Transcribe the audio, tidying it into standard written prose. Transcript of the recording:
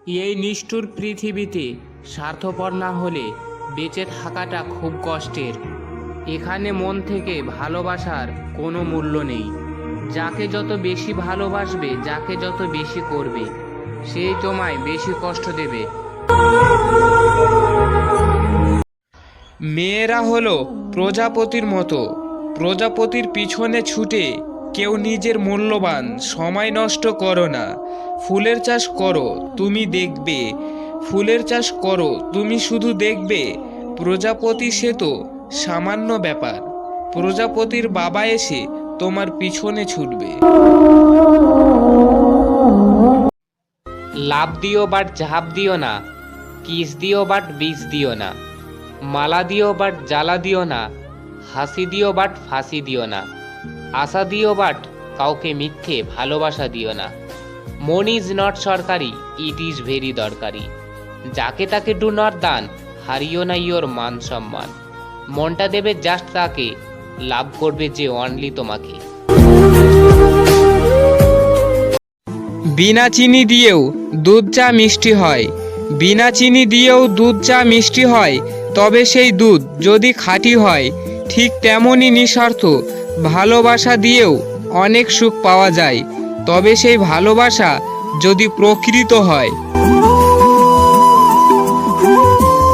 এই নিষ্ঠুর পৃথিবীতে স্বার্থপর না হলে বেঁচে থাকাটা খুব কষ্টের। এখানে মন থেকে ভালোবাসার কোনো মূল্য নেই। যাকে যত বেশি ভালোবাসবে, যাকে যত বেশি করবে, সেই তোমায় বেশি কষ্ট দেবে। মেয়েরা হলো প্রজাপতির মতো। প্রজাপতির পিছনে ছুটে কেউ নিজের মূল্যবান সময় নষ্ট করো না। ফুলের চাষ করো, তুমি দেখবে। ফুলের চাষ করো, তুমি শুধু দেখবে। প্রজাপতি সে তো সামান্য ব্যাপার। প্রজাপতির বাবা এসে তোমার পিছনে ছুটবে। লাভ দিও বাট ঝাঁপ দিও না, কিস দিও বাট বিষ দিও না, মালা দিও বাট জ্বালা দিও না, হাসি দিও বাট ফাঁসি দিও না, আশা দিও বাট কাউকে মিথ্যে ভালোবাসা দিও না। মন ইজ নট সরকারি, ইট ইজ ভেরি দরকারি। যাকে তাকে ডু নট দান, হারিও না ইয়োর মান সম্মান। মনটা দেবে জাস্ট তাকে, লাভ করবে যে অনলি তোমাকে। বিনা চিনি দিয়েও দুধ চা মিষ্টি হয়। বিনা চিনি দিয়েও দুধ চা মিষ্টি হয়, তবে সেই দুধ যদি খাঁটি হয়। ঠিক তেমনই নিঃস্বার্থ ভালোবাসা দিয়েও অনেক সুখ পাওয়া যায়, তবে সেই ভালোবাসা যদি প্রকৃত হয়।